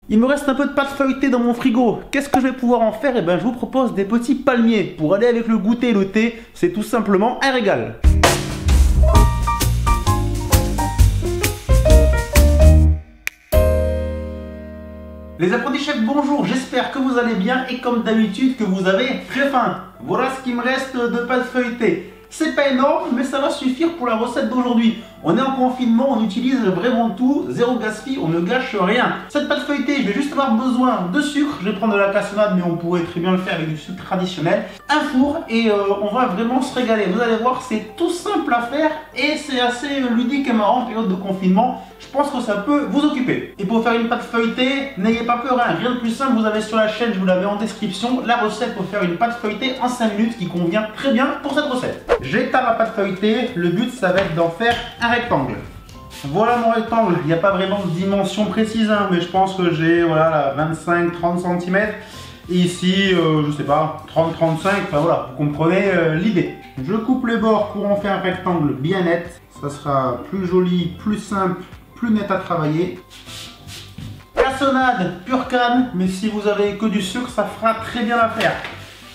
Il me reste un peu de pâte feuilletée dans mon frigo. Qu'est-ce que je vais pouvoir en faire? Eh bien, je vous propose des petits palmiers pour aller avec le goûter et le thé. C'est tout simplement un régal. Les apprentis chefs, bonjour, j'espère que vous allez bien et comme d'habitude que vous avez très faim. Voilà ce qu'il me reste de pâte feuilletée. C'est pas énorme, mais ça va suffire pour la recette d'aujourd'hui. On est en confinement, on utilise vraiment tout, zéro gaspille, on ne gâche rien. Cette pâte feuilletée, je vais juste avoir besoin de sucre. Je vais prendre de la cassonade, mais on pourrait très bien le faire avec du sucre traditionnel. Un four et on va vraiment se régaler. Vous allez voir, c'est tout simple à faire et c'est assez ludique et marrant en période de confinement. Je pense que ça peut vous occuper. Et pour faire une pâte feuilletée, n'ayez pas peur, hein. Rien de plus simple, vous avez sur la chaîne, je vous l'avais en description, la recette pour faire une pâte feuilletée en 5 minutes qui convient très bien pour cette recette. J'étale la pâte feuilletée, le but ça va être d'en faire un rectangle. Voilà mon rectangle, il n'y a pas vraiment de dimension précise, hein, mais je pense que j'ai voilà, 25-30 cm. Et ici, je sais pas, 30-35, enfin voilà, vous comprenez l'idée. Je coupe les bords pour en faire un rectangle bien net. Ça sera plus joli, plus simple, plus net à travailler. Cassonade, pure canne, mais si vous avez que du sucre, ça fera très bien l'affaire.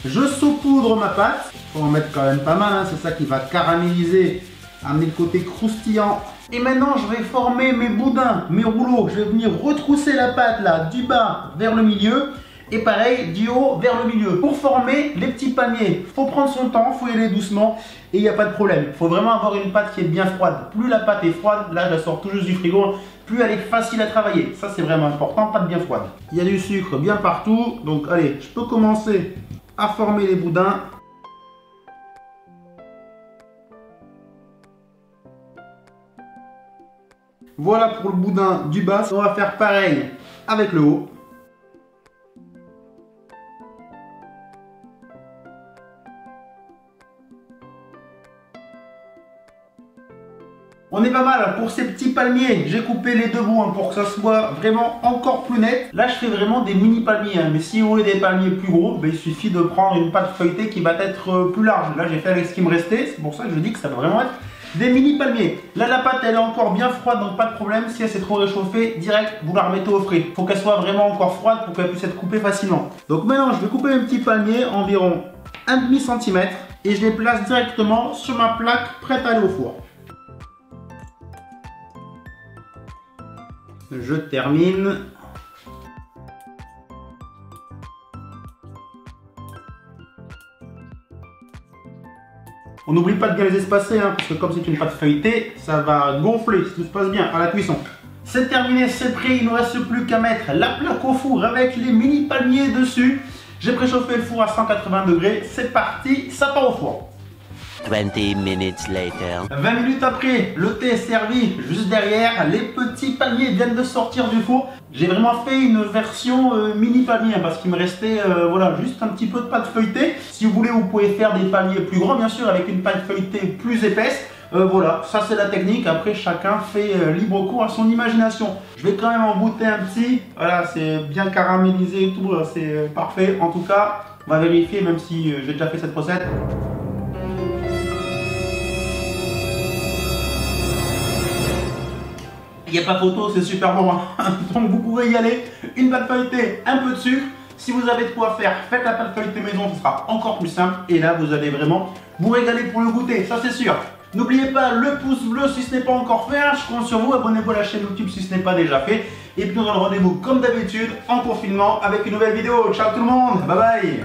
Je saupoudre ma pâte, faut en mettre quand même pas mal, hein, c'est ça qui va caraméliser, amener le côté croustillant. Et maintenant, je vais former mes boudins, mes rouleaux. Je vais venir retrousser la pâte là, du bas vers le milieu. Et pareil, du haut vers le milieu. Pour former les petits palmiers, il faut prendre son temps, il faut y aller doucement et il n'y a pas de problème. Il faut vraiment avoir une pâte qui est bien froide. Plus la pâte est froide, là je la sors tout juste du frigo, plus elle est facile à travailler. Ça c'est vraiment important, pâte bien froide. Il y a du sucre bien partout, donc allez, je peux commencer à former les boudins. Voilà pour le boudin du bas. On va faire pareil avec le haut. On est pas mal pour ces petits palmiers. J'ai coupé les deux bouts pour que ça soit vraiment encore plus net. Là, je fais vraiment des mini palmiers. Mais si vous voulez des palmiers plus gros, il suffit de prendre une pâte feuilletée qui va être plus large. Là, j'ai fait avec ce qui me restait. C'est pour ça que je dis que ça va vraiment être des mini palmiers. Là, la pâte, elle est encore bien froide, donc pas de problème. Si elle s'est trop réchauffée, direct, vous la remettez au frais. Il faut qu'elle soit vraiment encore froide pour qu'elle puisse être coupée facilement. Donc maintenant, je vais couper mes petits palmiers environ 1,5 cm et je les place directement sur ma plaque prête à aller au four. Je termine. On n'oublie pas de bien les espacer, hein, parce que comme c'est une pâte feuilletée, ça va gonfler si tout se passe bien à la cuisson. C'est terminé, c'est prêt, il ne reste plus qu'à mettre la plaque au four avec les mini palmiers dessus. J'ai préchauffé le four à 180 degrés, c'est parti, ça part au four. 20 minutes later. 20 minutes après, le thé est servi juste derrière. Les petits palmiers viennent de sortir du four. J'ai vraiment fait une version mini palmier parce qu'il me restait voilà, juste un petit peu de pâte feuilletée. Si vous voulez, vous pouvez faire des palmiers plus grands, bien sûr, avec une pâte feuilletée plus épaisse. Voilà, ça c'est la technique. Après, chacun fait libre cours à son imagination. Je vais quand même en goûter un petit. Voilà, c'est bien caramélisé et tout. C'est parfait. En tout cas, on va vérifier, même si j'ai déjà fait cette recette. Il n'y a pas photo, c'est super bon. Donc vous pouvez y aller. Une pâte feuilletée, un peu de sucre. Si vous avez de quoi faire, faites la pâte feuilletée maison, ce sera encore plus simple. Et là, vous allez vraiment vous régaler pour le goûter, ça c'est sûr. N'oubliez pas le pouce bleu si ce n'est pas encore fait. Je compte sur vous. Abonnez-vous à la chaîne YouTube si ce n'est pas déjà fait. Et puis on donne rendez-vous comme d'habitude en confinement avec une nouvelle vidéo. Ciao tout le monde, bye bye.